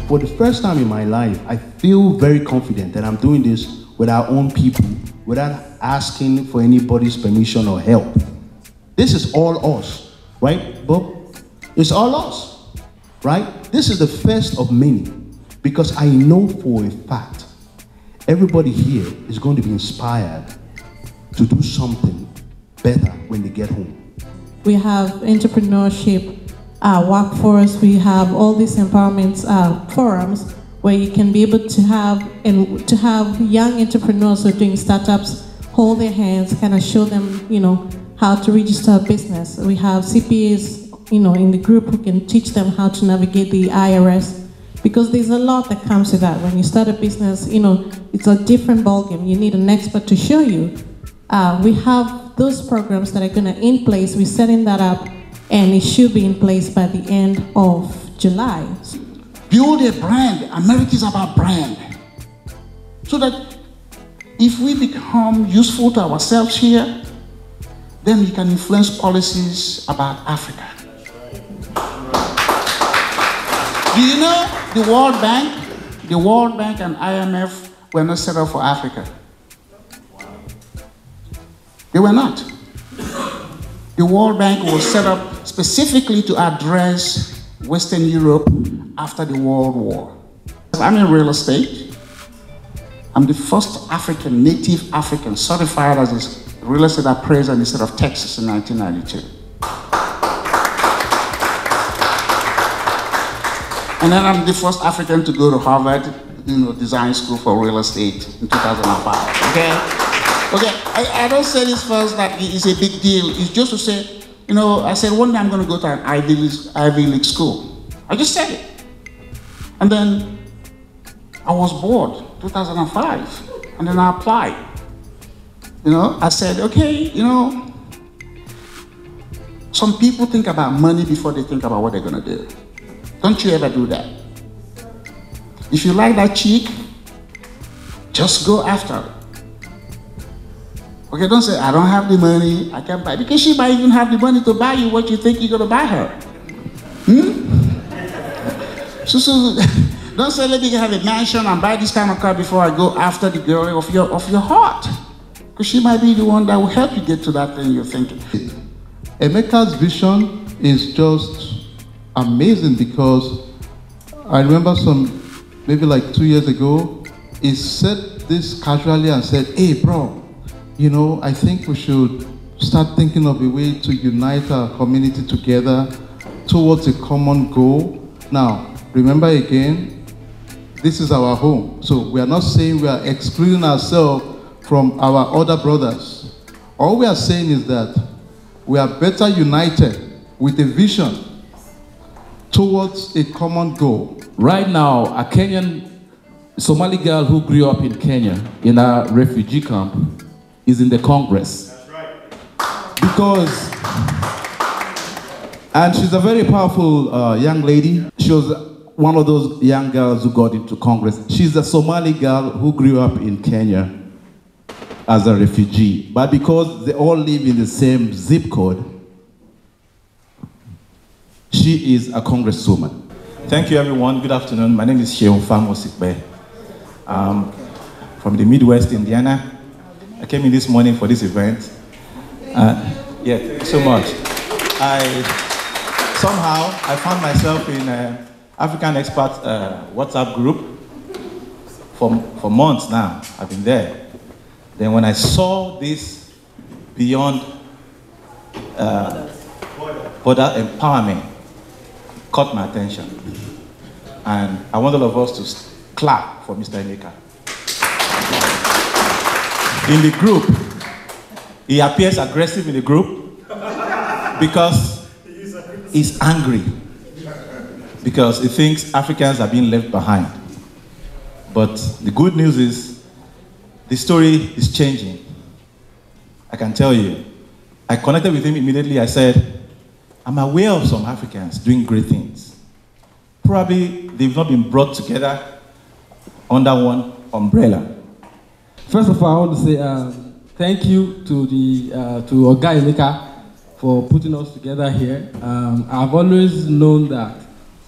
For the first time in my life, I feel very confident that I'm doing this with our own people, without asking for anybody's permission or help. This is all us, right, Bob? It's all us, right? This is the first of many, because I know for a fact everybody here is going to be inspired to do something better when they get home. We have entrepreneurship, workforce, we have all these empowerment forums where you can be able to have young entrepreneurs who are doing startups hold their hands, kind of show them, how to register a business. We have CPAs, in the group who can teach them how to navigate the IRS, because there's a lot that comes with that. When you start a business, it's a different ballgame. You need an expert to show you. We have those programs that are going to in place. We're setting that up, and it should be in place by the end of July. Build a brand. America is about brand. So that if we become useful to ourselves here, then we can influence policies about Africa. Do you know the World Bank and IMF were not set up for Africa? They were not. The World Bank was set up specifically to address Western Europe after the World War. I'm in real estate. I'm the first native African certified as a real estate appraiser in the state of Texas in 1992. And then I'm the first African to go to Harvard, design school for real estate in 2005, okay? Okay, I don't say this first that it's a big deal. It's just to say, I said one day I'm going to go to an Ivy League school. I just said it. And then I was bored, 2005, and then I applied. I said, okay, some people think about money before they think about what they're going to do. Don't you ever do that. If you like that chick, just go after it. Okay, don't say, I don't have the money, I can't buy, because she might even have the money to buy you what you think you're going to buy her. So don't say, let me have a mansion and buy this kind of car before I go after the girl of your heart. Because she might be the one that will help you get to that thing you're thinking. Emeka's vision is just amazing, because I remember maybe like 2 years ago, he said this casually and said, hey bro, I think we should start thinking of a way to unite our community together towards a common goal. Now, remember again, this is our home. So we are not saying we are excluding ourselves from our other brothers. All we are saying is that we are better united with a vision towards a common goal. Right now, a Kenyan Somali girl who grew up in Kenya in a refugee camp is in the Congress. That's right. And she's a very powerful young lady. She was one of those young girls who got into Congress. She's a Somali girl who grew up in Kenya as a refugee. But because they all live in the same zip code, she is a congresswoman. Thank you, everyone. Good afternoon. My name is Sheon Famo Sikbe. From the Midwest, Indiana. I came in this morning for this event. Thank you so much. Somehow I found myself in African Expats WhatsApp group for months now. I've been there. Then when I saw this Beyond Border Empowerment, caught my attention. And I want all of us to clap for Mr. Emeka. In the group, he appears aggressive in the group because he's angry. Because he thinks Africans are being left behind. But the good news is, the story is changing. I can tell you. I connected with him immediately. I said, I'm aware of some Africans doing great things. Probably they've not been brought together under one umbrella. First of all, I want to say thank you to Oga Emeka for putting us together here. I've always known that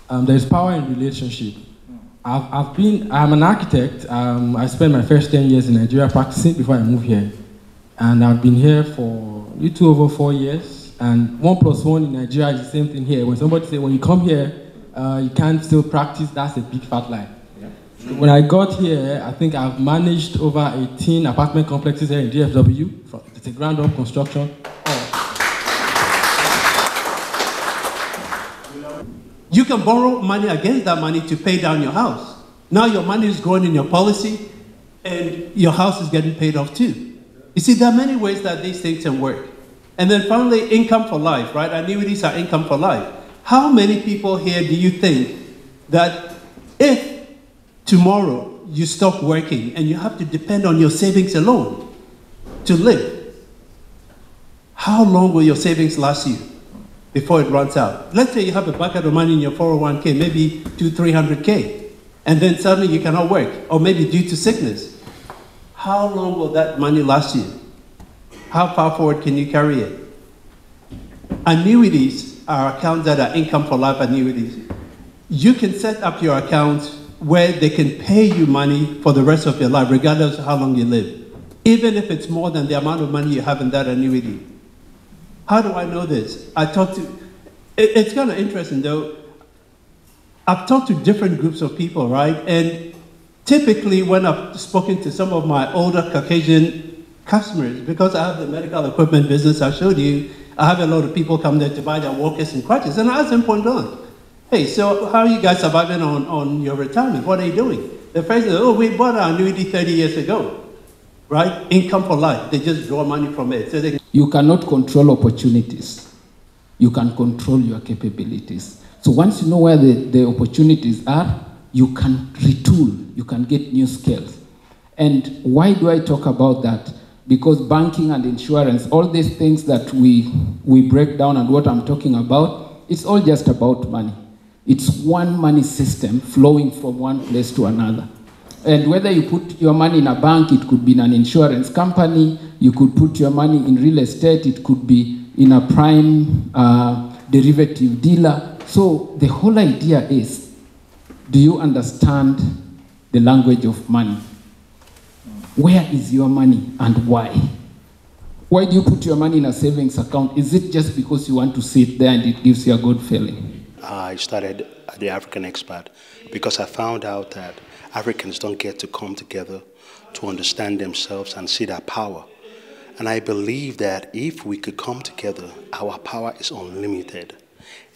there is power in relationship. I'm an architect. I spent my first 10 years in Nigeria practicing before I moved here. And I've been here for a little over 4 years. And 1 + 1 in Nigeria is the same thing here. When somebody says, when you come here, you can't still practice, that's a big fat lie. Yeah. When I got here, I think I've managed over 18 apartment complexes here in DFW. It's a ground-up construction. You can borrow money against that money to pay down your house. Now your money is growing in your policy, and your house is getting paid off too. You see, there are many ways that these things can work. And then finally, income for life, right? Annuities are income for life. How many people here do you think that if tomorrow you stop working and you have to depend on your savings alone to live, how long will your savings last you before it runs out? Let's say you have a bucket of money in your 401k, maybe 200-300K, and then suddenly you cannot work, or maybe due to sickness. How long will that money last you? How far forward can you carry it? Annuities are accounts that are income for life annuities. You can set up your accounts where they can pay you money for the rest of your life, regardless of how long you live, even if it's more than the amount of money you have in that annuity. How do I know this? It's kind of interesting though. I've talked to different groups of people, right? And typically when I've spoken to some of my older Caucasian customers, because I have the medical equipment business I showed you, I have a lot of people come there to buy their walkers and crutches, and I ask them point blank, hey, so how are you guys surviving on your retirement? What are you doing? The first is, oh, we bought our annuity 30 years ago, right? Income for life. They just draw money from it. So you cannot control opportunities. You can control your capabilities. So once you know where the opportunities are, you can retool, you can get new skills. And why do I talk about that? Because banking and insurance, all these things that we break down and what I'm talking about, it's all just about money. It's one money system flowing from one place to another. And whether you put your money in a bank, it could be in an insurance company, you could put your money in real estate, it could be in a prime derivative dealer. So the whole idea is, do you understand the language of money? Where is your money and why? Why do you put your money in a savings account? Is it just because you want to sit there and it gives you a good feeling? I started at the African Expat because I found out that Africans don't get to come together to understand themselves and see their power. And I believe that if we could come together, our power is unlimited.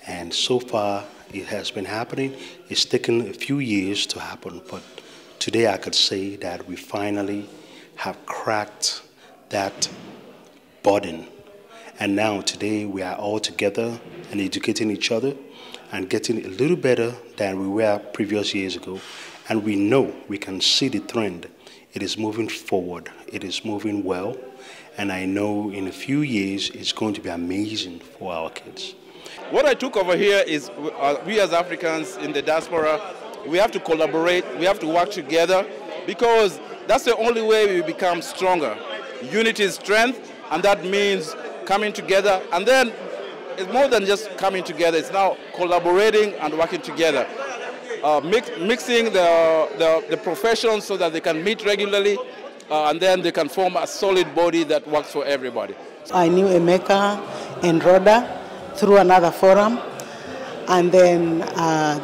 And so far, it has been happening. It's taken a few years to happen, but today I could say that we finally have cracked that burden. And now today we are all together and educating each other and getting a little better than we were previous years ago. And we know, we can see the trend. It is moving forward. It is moving well. And I know in a few years it's going to be amazing for our kids. What I took over here is we as Africans in the diaspora, we have to collaborate, we have to work together, because that's the only way we become stronger. Unity is strength, and that means coming together. And then it's more than just coming together, it's now collaborating and working together. Mixing the professions so that they can meet regularly, and then they can form a solid body that works for everybody. I knew Emeka and Rhoda through another forum, and then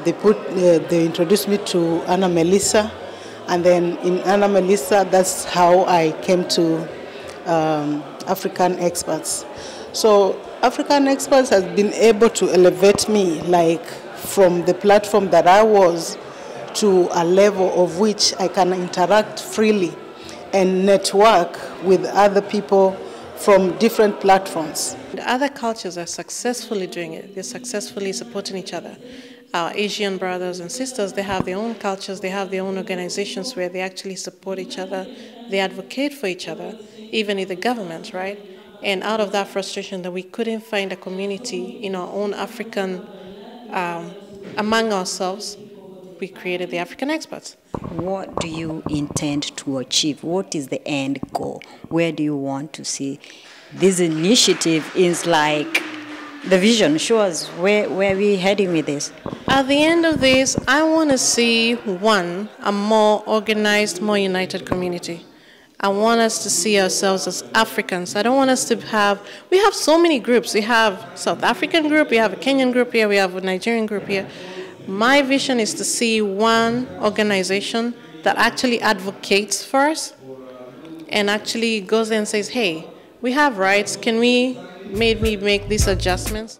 they introduced me to Anna Melissa, and then in Anna Melissa, that's how I came to African Expats. So African Expats has been able to elevate me, like from the platform that I was to a level of which I can interact freely and network with other people from different platforms. The other cultures are successfully doing it. They're successfully supporting each other. Our Asian brothers and sisters, they have their own cultures, they have their own organizations where they actually support each other, they advocate for each other, even in the government, right? And out of that frustration that we couldn't find a community in our own African, among ourselves, we created the African Expats. What do you intend to achieve? What is the end goal? Where do you want to see? This initiative is like the vision. Show us where we're heading with this. At the end of this, I want to see, one, a more organized, more united community. I want us to see ourselves as Africans. I don't want us to have, we have so many groups. We have South African group, we have a Kenyan group here, we have a Nigerian group here. My vision is to see one organization that actually advocates for us and actually goes there and says, hey, we have rights, can we maybe make these adjustments?